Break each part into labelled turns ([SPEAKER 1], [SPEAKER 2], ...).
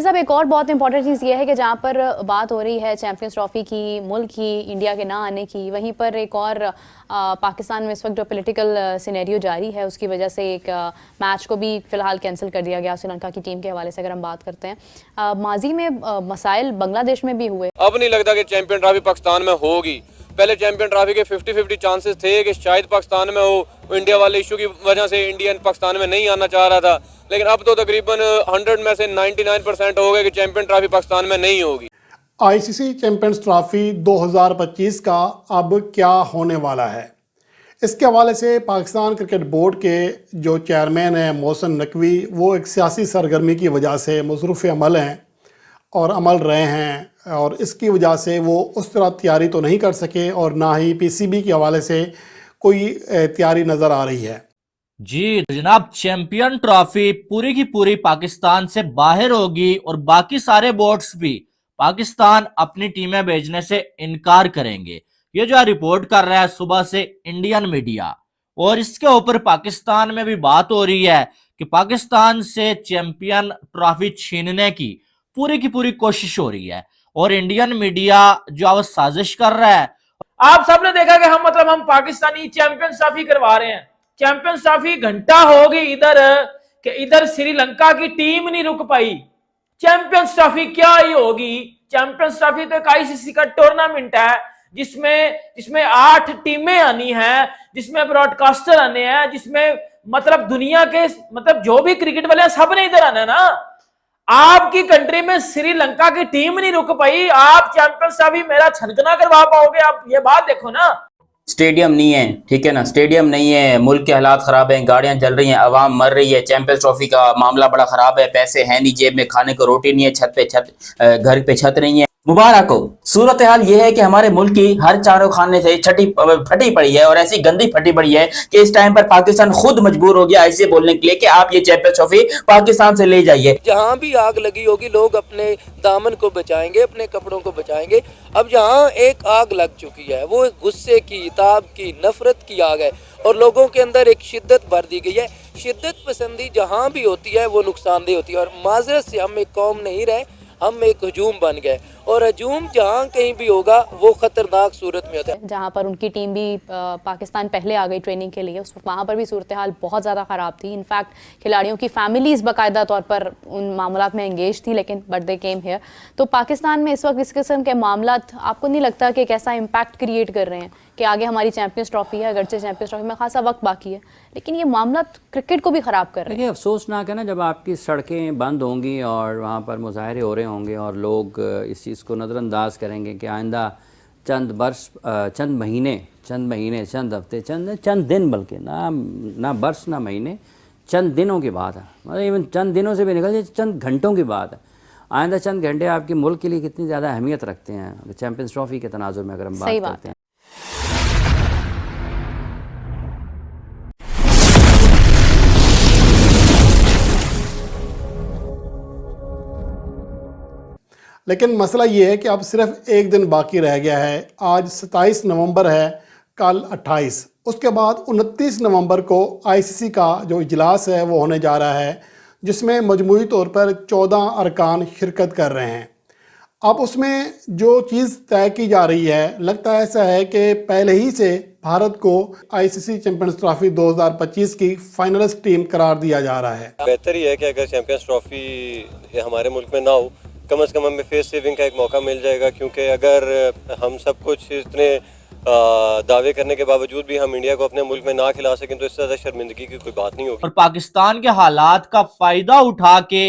[SPEAKER 1] साहब, एक और बहुत इंपॉर्टेंट चीज़ ये है कि जहाँ पर बात हो रही है चैंपियंस ट्रॉफी की, मुल्क की, इंडिया के ना आने की, वहीं पर एक और पाकिस्तान में इस वक्त जो पॉलिटिकल सिनेरियो जारी है उसकी वजह से एक मैच को भी फिलहाल कैंसिल कर दिया गया श्रीलंका की टीम के हवाले से अगर हम बात करते हैं। माजी में मसाइल बांग्लादेश में भी हुए।
[SPEAKER 2] अब नहीं लगता कि चैंपियन ट्रॉफी पाकिस्तान में होगी। पहले चैंपियन ट्रॉफी के 50-50 चांसेस थे कि शायद पाकिस्तान में हो। इंडिया वाले इशू की वजह से इंडिया पाकिस्तान में नहीं आना चाह रहा था, लेकिन अब तो तकरीबन 100 में से 99% हो गए कि चैंपियन ट्रॉफी पाकिस्तान में नहीं होगी।
[SPEAKER 3] आईसीसी चैंपियंस ट्रॉफी 2025 का अब क्या होने वाला है, इसके हवाले से पाकिस्तान क्रिकेट बोर्ड के जो चेयरमैन हैं मोहसिन नकवी, वो एक सियासी सरगर्मी की वजह से मसरूफ़ अमल हैं और अमल रहे हैं, और इसकी वजह से वो उस तरह तैयारी तो नहीं कर सके और ना ही पीसीबी के हवाले से कोई तैयारी नज़र आ रही है।
[SPEAKER 4] जी जनाब, चैंपियन ट्रॉफी पूरी की पूरी पाकिस्तान से बाहर होगी और बाकी सारे बोर्ड्स भी पाकिस्तान अपनी टीमें भेजने से इनकार करेंगे। ये जो रिपोर्ट कर रहा है सुबह से इंडियन मीडिया, और इसके ऊपर पाकिस्तान में भी बात हो रही है कि पाकिस्तान से चैंपियन ट्रॉफी छीनने की पूरी कोशिश हो रही है और इंडियन मीडिया जो अब साजिश कर रहा है।
[SPEAKER 5] आप सबने देखा कि हम पाकिस्तानी चैंपियंस ट्रॉफी करवा रहे हैं। चैंपियंस ट्रॉफी घंटा होगी इधर कि इधर श्रीलंका की टीम नहीं रुक पाई। चैंपियंस ट्रॉफी क्या ही होगी। चैंपियंस ट्रॉफी तो एक आईसीसी का टूर्नामेंट है जिसमें 8 टीमें आनी हैं, जिसमें ब्रॉडकास्टर आने हैं, जिसमें दुनिया के जो भी क्रिकेट वाले हैं सब ने इधर आना है ना। आपकी कंट्री में श्रीलंका की टीम नहीं रुक पाई, आप चैंपियंस ट्रॉफी मेरा छनकना करवा पाओगे? आप ये बात देखो ना।
[SPEAKER 6] स्टेडियम नहीं है, ठीक है ना, स्टेडियम नहीं है, मुल्क के हालात खराब हैं, गाड़ियां जल रही हैं, आवाम मर रही है, चैंपियंस ट्रॉफी का मामला बड़ा खराब है, पैसे हैं नहीं जेब में, खाने को रोटी नहीं है, घर पे छत नहीं है। मुबारक हो। सूरत हाल ये है कि हमारे मुल्क की हर चारों खाने से फटी पड़ी है और ऐसी गंदी फटी पड़ी है कि इस टाइम पर पाकिस्तान खुद मजबूर हो गया ऐसे बोलने के लिए कि आप ये चैंपियंस ट्रॉफी पाकिस्तान से ले जाइए।
[SPEAKER 7] जहाँ भी आग लगी होगी लोग अपने दामन को बचाएंगे, अपने कपड़ों को बचाएंगे। अब जहाँ एक आग लग चुकी है वो गुस्से की, ताब की, नफरत की आग है और लोगों के अंदर एक शिद्दत भर दी गई है। शिद्दत पसंदी जहाँ भी होती है वो नुकसानदेह होती है और माजरत से हम एक कौम नहीं रहे, हम एक हजूम बन गए और हजूम जहाँ कहीं भी होगा वो खतरनाक सूरत में होता है।
[SPEAKER 1] जहाँ पर उनकी टीम भी पाकिस्तान पहले आ गई ट्रेनिंग के लिए, उस वहाँ पर भी सूरत हाल बहुत ज़्यादा ख़राब थी। इनफैक्ट खिलाड़ियों की फैमिलीज़ बाकायदा तौर पर उन मामलात में एंगेज थी, लेकिन बट दे केम हियर। तो पाकिस्तान में इस वक्त इस किस्म के मामलात आपको नहीं लगता कि एक ऐसा इम्पैक्ट क्रिएट कर रहे हैं कि आगे हमारी चैंपियंस ट्रॉफी है, अगरचे चैंपियंस ट्रॉफी में खासा वक्त बाकी है, लेकिन ये मामला क्रिकेट को भी ख़राब कर रहे हैं?
[SPEAKER 8] देखिए, अफसोसनाक है ना, जब आपकी सड़कें बंद होंगी और वहाँ पर मुजाहरे हो रहे होंगे और लोग इस चीज़ को नज़रअंदाज करेंगे कि आइंदा चंद महीने, चंद हफ्ते, चंद दिन, बल्कि ना बरस ना महीने, चंद दिनों की बात है, मतलब इवन चंद दिनों से भी निकल जाए, चंद घंटों की बात है। आइंदा चंद घंटे आपके मुल्क के लिए कितनी ज़्यादा अहमियत रखते हैं चैंपियंस ट्रॉफी के तनाजुर में, अगर हम बात करते हैं।
[SPEAKER 3] लेकिन मसला ये है कि अब सिर्फ एक दिन बाकी रह गया है। आज 27 नवंबर है, कल 28, उसके बाद 29 नवंबर को आईसीसी का जो इजलास है वो होने जा रहा है, जिसमें मजमूई तौर पर 14 अरकान शिरकत कर रहे हैं। अब उसमें जो चीज़ तय की जा रही है, लगता है ऐसा है कि पहले ही से भारत को आईसीसी चैंपियंस ट्रॉफी 2025 की फाइनलिस्ट टीम करार दिया जा रहा है।
[SPEAKER 2] बेहतर ही है कि अगर चैंपियंस ट्रॉफी हमारे मुल्क में ना हो, कम से कम हमें फेस सेविंग का एक मौका मिल जाएगा, क्योंकि अगर हम सब कुछ इतने दावे करने के बावजूद भी हम इंडिया को अपने मुल्क में ना खिला सकें तो इससे ज़्यादा शर्मिंदगी की कोई बात नहीं होगी।
[SPEAKER 4] और पाकिस्तान के हालात का फायदा उठा के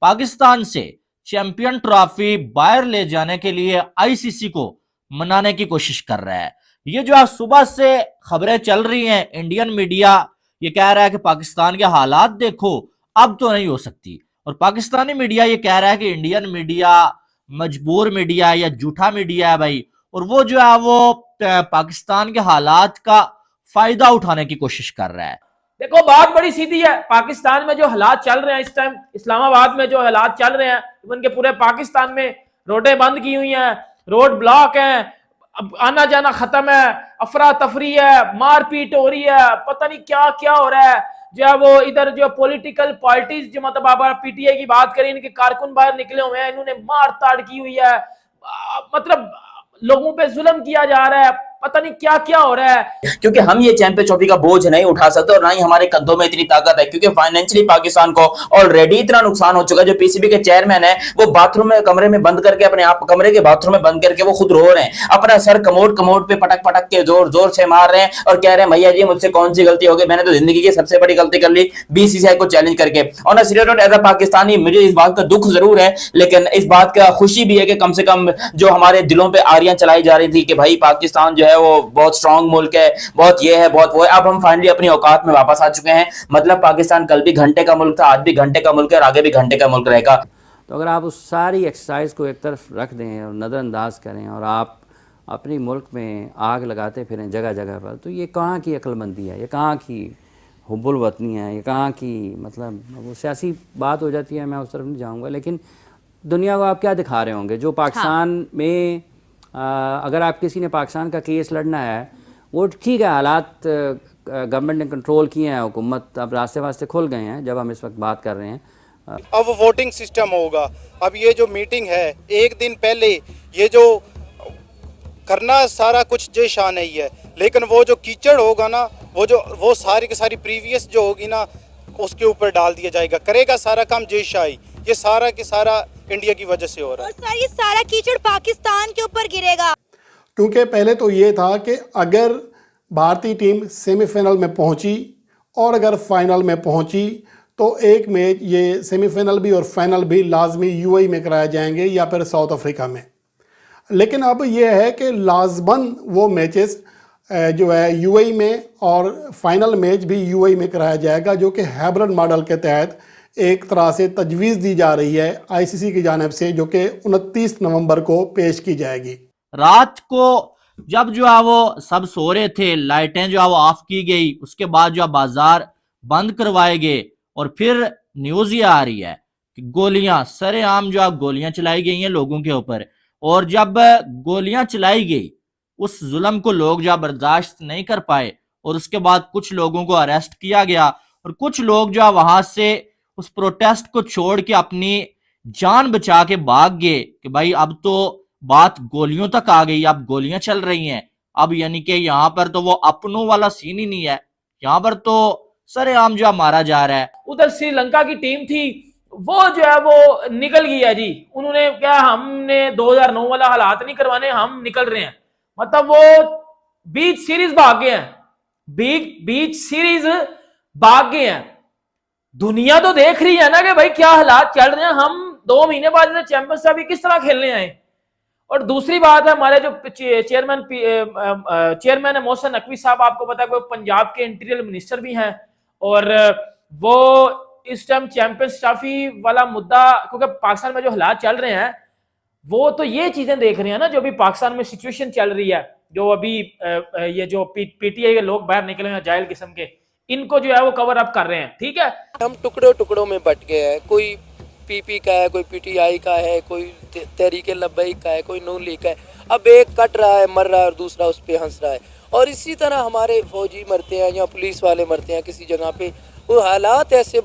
[SPEAKER 4] पाकिस्तान से चैंपियन ट्रॉफी बाहर ले जाने के लिए आईसीसी को मनाने की कोशिश कर रहा है। ये जो आज सुबह से खबरें चल रही हैं, इंडियन मीडिया ये कह रहा है कि पाकिस्तान के हालात देखो, अब तो नहीं हो सकती, और पाकिस्तानी मीडिया ये कह रहा है कि इंडियन मीडिया मजबूर मीडिया या झूठा मीडिया है भाई, और वो जो है वो पाकिस्तान के हालात का फायदा उठाने की कोशिश कर रहा है।
[SPEAKER 5] देखो, बात बड़ी सीधी है। पाकिस्तान में जो हालात चल रहे हैं इस टाइम, इस्लामाबाद में जो हालात चल रहे हैं, इवन के पूरे पाकिस्तान में रोडें बंद की हुई हैं, रोड ब्लॉक हैं, अब आना जाना खत्म है, अफरा तफरी है, मारपीट हो रही है, पता नहीं क्या क्या हो रहा है। जो है वो इधर जो पॉलिटिकल पार्टीज जो मतलब आप पीटीआई की बात करें, इनके कारकुन बाहर निकले हुए हैं, इन्होंने मार ताड़ की हुई है, मतलब लोगों पे जुल्म किया जा रहा है, पता नहीं क्या क्या हो रहा है।
[SPEAKER 6] क्योंकि हम ये चैंपियंस ट्रॉफी का बोझ नहीं उठा सकते और ना ही हमारे कंधों में इतनी ताकत है, क्योंकि फाइनेंशियली पाकिस्तान को ऑलरेडी इतना नुकसान हो चुका है। जो पीसीबी के चेयरमैन है वो बाथरूम में कमरे में बंद करके अपने आप कमरे के बाथरूम में बंद करके वो खुद रो रहे हैं, अपना सर कमोड पे पटक पटक के जोर जोर से मार रहे हैं और कह रहे हैं भैया जी मुझसे कौन सी गलती हो गई, मैंने तो जिंदगी की सबसे बड़ी गलती कर ली बीसीसीआई को चैलेंज करके। और ना serious note, as a Pakistani मुझे इस बात का दुख जरूर है, लेकिन इस बात का खुशी भी है कि कम से कम जो हमारे दिलों पे आरियां चलाई जा रही थी कि भाई पाकिस्तान जो है वो बहुत स्ट्रांग मुल्क है, बहुत ये है बहुत वो है, अब हम फाइनली अपनी औकात में वापस आ चुके हैं। मतलब पाकिस्तान कल भी घंटे का मुल्क था, आज भी घंटे का मुल्क है और आगे भी घंटे का मुल्क रहेगा।
[SPEAKER 8] तो अगर आप उस सारी एक्सरसाइज को एक तरफ रख दें और नज़रअंदाज करें और आप अपने मुल्क में आग लगाते फिरें जगह जगह पर, तो ये कहाँ की अक्लमंदी है, ये कहाँ की हुब्बुल वतनी है, ये कहाँ की मतलब वो सियासी बात हो जाती है, मैं उस तरफ नहीं जाऊँगा। लेकिन दुनिया को आप क्या दिखा रहे होंगे? जो पाकिस्तान में अगर आप किसी ने पाकिस्तान का केस लड़ना है, वो ठीक है, हालात गवर्नमेंट ने कंट्रोल किए हैं, हुकूमत अब रास्ते वास्ते खुल गए हैं जब हम इस वक्त बात कर रहे हैं।
[SPEAKER 9] अब वोटिंग सिस्टम होगा। अब ये जो मीटिंग है एक दिन पहले ये जो करना सारा कुछ जय शाह नहीं है, लेकिन वो जो कीचड़ होगा ना, वो सारी की सारी प्रीवियस जो होगी ना उसके ऊपर डाल दिया जाएगा। करेगा सारा काम जय शाही, ये सारा के सारा इंडिया की वजह से हो रहा है।
[SPEAKER 10] और सर ये सारा कीचड़ पाकिस्तान के ऊपर गिरेगा,
[SPEAKER 3] क्योंकि पहले तो ये था कि अगर भारतीय टीम सेमीफाइनल में पहुंची और अगर फाइनल में पहुंची तो एक मैच ये सेमीफाइनल भी और फाइनल भी लाजमी यूएई में कराए जाएंगे या फिर साउथ अफ्रीका में। लेकिन अब ये है कि लाजमन वो मैचेस जो है यूएई में और फाइनल मैच भी यूएई में कराया जाएगा, जो कि हाइब्रिड मॉडल के तहत एक तरह से तजवीज़ दी जा रही है आईसीसी की जानिब से, जो कि 29 नवंबर को पेश की जाएगी।
[SPEAKER 4] रात को जब जो है वो सब सो रहे थे, लाइटें जो है वो ऑफ की गई, उसके बाद जो बाजार बंद करवाए गए और फिर न्यूज ये आ रही है कि गोलियां सरेआम जो है गोलियां चलाई गई हैं लोगों के ऊपर। और जब गोलियां चलाई गई उस जुल्म को लोग जो बर्दाश्त नहीं कर पाए और उसके बाद कुछ लोगों को अरेस्ट किया गया और कुछ लोग जो वहां से उस प्रोटेस्ट को छोड़ के अपनी जान बचा के भाग गए कि भाई अब तो बात गोलियों तक आ गई, अब गोलियां चल रही हैं, अब यानी कि यहाँ पर तो वो अपनों वाला सीन ही नहीं है, यहाँ पर तो सरेआम जो मारा जा रहा है।
[SPEAKER 5] उधर श्रीलंका की टीम थी वो जो है वो निकल गई है जी, उन्होंने क्या हमने 2009 वाला हालात नहीं करवाने, हम निकल रहे हैं, मतलब वो बीच सीरीज भाग गए हैं, बीच सीरीज भाग गए हैं। दुनिया तो देख रही है ना कि भाई क्या हालात चल रहे हैं, हम 2 महीने बाद चैंपियंस ट्रॉफी किस तरह खेलने आए। और दूसरी बात है हमारे जो चेयरमैन है मोहसिन नकवी साहब, आपको पता है वो पंजाब के इंटीरियर मिनिस्टर भी हैं और वो इस टाइम चैंपियंस ट्रॉफी वाला मुद्दा, क्योंकि पाकिस्तान में जो हालात चल रहे हैं वो तो ये चीजें देख रहे हैं ना, जो भी पाकिस्तान में सिचुएशन चल रही है, जो अभी ये जो पीटीआई के लोग बाहर निकले हैं जाहिल किस्म के, इनको जो है वो कवर अप कर रहे हैं। ठीक है, हम
[SPEAKER 7] टुकड़ों टुकड़ों में बट गए हैं, कोई पीपी का है, कोई पीटीआई का है, कोई तहरीके लब्बैक का है, कोई नून लीग का है। अब एक कट रहा है, मर रहा है और दूसरा उस पर हंस रहा है। और इसी तरह हमारे फौजी मरते हैं या पुलिस वाले मरते हैं किसी जगह पे, वो हालात ऐसे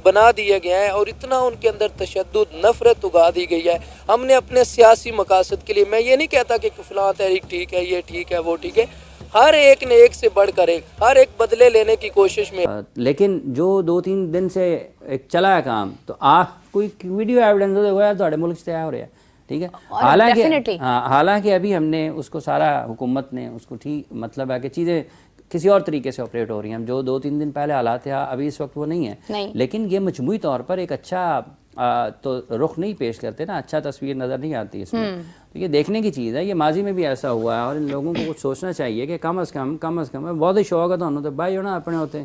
[SPEAKER 7] बना दिए गए हैं और इतना उनके अंदर तशद्दुद नफरत उगा दी गई है। हमने अपने सियासी मकासद के लिए, मैं ये नहीं कहता कि फलां तहरीक ठीक है, ये ठीक है, वो ठीक है, हर एक ने एक से बढ़कर एक, हर एक बदले लेने की कोशिश में।
[SPEAKER 8] लेकिन जो 2-3 दिन से एक चला है काम, तो आप कोई वीडियो एविडेंस देखो यार ਤੁਹਾਡੇ मुल्क से हो रहा है, ठीक है। हालांकि अभी हमने उसको सारा हुकूमत ने उसको ठीक, मतलब है कि चीज़ें किसी और तरीके से ऑपरेट हो रही हैं। हम जो 2-3 दिन पहले हालात थे अभी इस वक्त वो नहीं है, लेकिन ये मजमूई तौर पर एक अच्छा तो रुख नहीं पेश करते ना, अच्छा तस्वीर नज़र नहीं आती इसमें। तो ये देखने की चीज़ है, ये माजी में भी ऐसा हुआ है और इन लोगों को कुछ सोचना चाहिए कि कम अज़ कम बहुत ही शौक है तो भाई हो ना अपने होते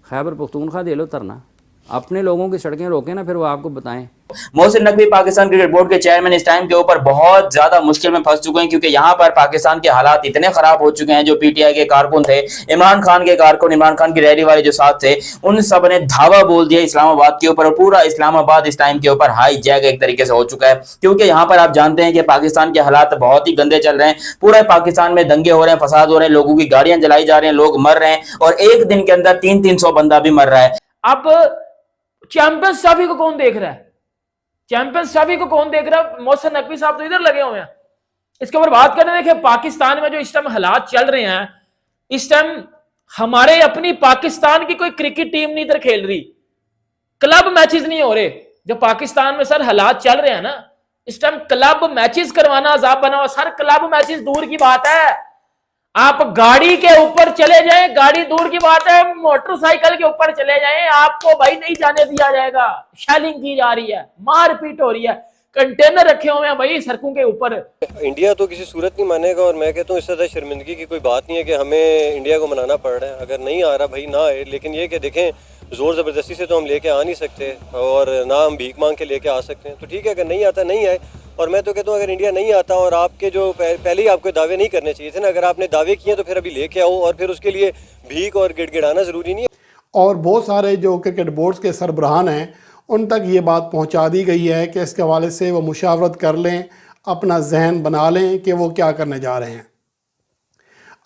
[SPEAKER 8] खैबर पख्तूनख्वा दे लो तरना, अपने लोगों की सड़कें रोकें ना, फिर वो आपको बताएं।
[SPEAKER 6] मोहसिन नकवी पाकिस्तान क्रिकेट बोर्ड के चेयरमैन इस टाइम के ऊपर बहुत ज्यादा मुश्किल में फंस चुके हैं, क्योंकि यहाँ पर पाकिस्तान के हालात इतने खराब हो चुके हैं। जो पीटीआई के कारकुन थे, इमरान खान के कारकुन, इमरान खान की रैली वाले जो साथ थे, उन सब ने धावा बोल दिया इस्लामाबाद के ऊपर, और पूरा इस्लामाबाद इस टाइम के ऊपर हाई जैक एक तरीके से हो चुका है। क्योंकि यहाँ पर आप जानते हैं कि पाकिस्तान के हालात बहुत ही गंदे चल रहे हैं। पूरे पाकिस्तान में दंगे हो रहे हैं, फसाद हो रहे हैं, लोगों की गाड़ियां जलाई जा रही हैं, लोग मर रहे हैं, और एक दिन के अंदर 300-300 बंदा भी मर रहा है।
[SPEAKER 5] अब चैंपियंस ट्रॉफी को कौन देख रहा है? चैंपियंस ट्रॉफी को कौन देख रहा है? मोहसिन नकवी साहब तो इधर लगे हुए हैं। इसके ऊपर बात करने देखिए, पाकिस्तान में जो इस टाइम हालात चल रहे हैं, इस टाइम हमारे अपनी पाकिस्तान की कोई क्रिकेट टीम नहीं इधर खेल रही, क्लब मैचेस नहीं हो रहे। जो पाकिस्तान में सर हालात चल रहे हैं ना, इस टाइम क्लब मैचेस करवाना अजाब बना हुआ। सर क्लब मैचेस दूर की बात है, आप गाड़ी के ऊपर चले जाएं, गाड़ी दूर की बात है, मोटरसाइकिल के ऊपर चले जाएं, आपको भाई नहीं जाने दिया जाएगा। शेलिंग की जा रही है, मारपीट हो रही है, कंटेनर रखे हुए हैं भाई सड़कों के ऊपर।
[SPEAKER 2] इंडिया तो किसी सूरत नहीं मानेगा, और मैं कहता हूँ इससे ज़्यादा शर्मिंदगी की कोई बात नहीं है कि हमें इंडिया को मनाना पड़ रहा है। अगर नहीं आ रहा भाई ना आए, लेकिन ये कि देखें ज़ोर ज़बरदस्ती से तो हम लेके आ नहीं सकते, और ना हम भीख मांग के लेके आ सकते हैं। तो ठीक है, अगर नहीं आता नहीं आए। और मैं तो कहता हूँ अगर इंडिया नहीं आता, और आपके जो पहले ही आपको दावे नहीं करने चाहिए थे ना, अगर आपने दावे किए तो फिर अभी लेके आओ, और फिर उसके लिए भीख और गिड़गिड़ाना ज़रूरी नहीं है।
[SPEAKER 3] और बहुत सारे जो क्रिकेट बोर्ड्स के सरबराहान हैं उन तक ये बात पहुंचा दी गई है कि इसके हवाले से वो मुशावरत कर लें, अपना जहन बना लें कि वो क्या करने जा रहे हैं।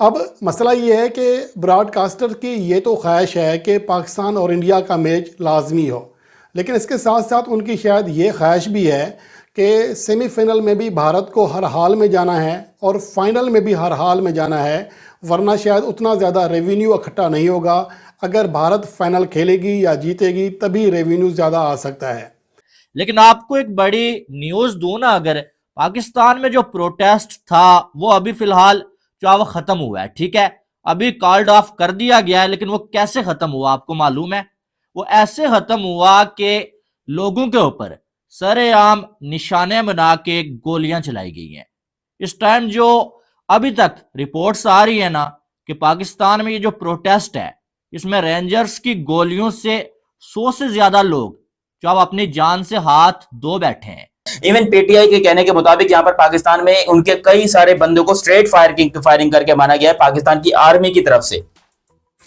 [SPEAKER 3] अब मसला ये है कि ब्रॉडकास्टर की ये तो ख्वाहिश है कि पाकिस्तान और इंडिया का मैच लाजमी हो, लेकिन इसके साथ साथ उनकी शायद ये ख्वाहिश भी है कि सेमीफाइनल में भी भारत को हर हाल में जाना है और फाइनल में भी हर हाल में जाना है, वरना शायद उतना ज़्यादा रेवेन्यू इकट्ठा नहीं होगा। अगर भारत फाइनल खेलेगी या जीतेगी तभी रेवेन्यू ज़्यादा आ सकता है।
[SPEAKER 4] लेकिन आपको एक बड़ी न्यूज दूं ना, अगर पाकिस्तान में जो प्रोटेस्ट था वो अभी फिलहाल जो वो खत्म हुआ है, ठीक है, अभी कॉल्ड ऑफ कर दिया गया है, लेकिन वो कैसे खत्म हुआ आपको मालूम है? वो ऐसे खत्म हुआ कि लोगों के ऊपर सरेआम निशाने बना के गोलियां चलाई गई हैं। इस टाइम जो अभी तक रिपोर्ट्स आ रही है ना कि पाकिस्तान में ये जो प्रोटेस्ट है, इसमें रेंजर्स की गोलियों से 100 से ज्यादा लोग जो अब अपनी जान से हाथ धो बैठे हैं।
[SPEAKER 6] इवन पीटीआई के कहने के मुताबिक यहाँ पर पाकिस्तान में उनके कई सारे बंदों को स्ट्रेट फायरिंग करके माना गया है पाकिस्तान की आर्मी की तरफ से।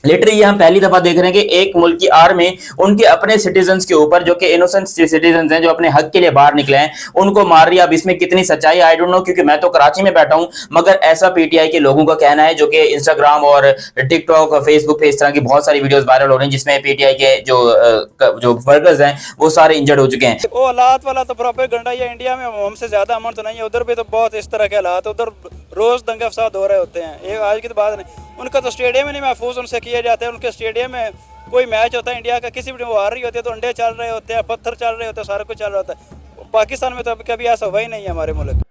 [SPEAKER 6] लिटरली हम पहली दफा देख रहे हैं कि एक मुल्क की आर्मी उनके अपने सिटीजन्स के ऊपर, जो कि इनोसेंट सिटीजन्स हैं, जो अपने हक के लिए बाहर निकले हैं, उनको मार रही है। अब इसमें कितनी सच्चाई आई डोंट नो, क्योंकि मैं तो कराची में बैठा हूं, मगर ऐसा पीटीआई के लोगों का कहना है, जो कि इंस्टाग्राम और टिकटॉक और फेसबुक पे इस तरह की बहुत सारी वीडियोस वायरल हो रही हैं जिसमें पीटीआई के जो वर्कर्स हैं वो सारे इंजर्ड हो चुके हैं।
[SPEAKER 9] वो हालात वाला तो प्रोपेगेंडा ये इंडिया में हमसे ज्यादा अमन तो नहीं है, उधर भी तो बहुत इस तरह के हालात, उधर रोज दंगे फसाद हो रहे होते हैं। ये आज की तो बात नहीं, उनका तो स्टेडियम ही नहीं महफूज उनसे किए जाते हैं। उनके स्टेडियम में कोई मैच होता है इंडिया का, किसी भी वो आ रही होती है तो अंडे चल रहे होते हैं, पत्थर चल रहे होते हैं, सारा कुछ चल रहा होता है। पाकिस्तान में तो कभी ऐसा हुआ ही नहीं है हमारे मुल्क।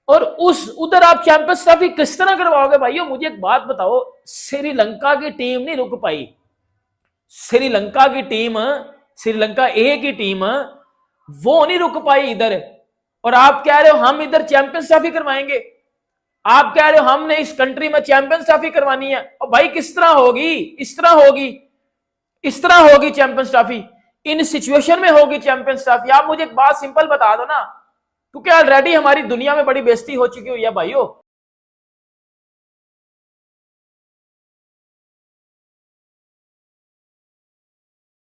[SPEAKER 5] और उधर आप चैंपियंस ट्रॉफी किस तरह करवाओगे भाइयों? मुझे एक बात बताओ, श्रीलंका की टीम नहीं रुक पाई, श्रीलंका की टीम, श्रीलंका ए की टीम वो नहीं रुक पाई इधर, और आप कह रहे हो हम इधर चैंपियंस ट्रॉफी करवाएंगे, आप कह रहे हो हमने इस कंट्री में चैंपियंस ट्रॉफी करवानी है। और भाई किस तरह होगी? इस तरह होगी, इस तरह होगी चैंपियंस ट्रॉफी, इन सिचुएशन में होगी चैंपियंस ट्रॉफी। आप मुझे एक बात सिंपल बता दो ना, क्योंकि ऑलरेडी हमारी दुनिया में बड़ी बेइज्जती हो चुकी हुई है भाइयों।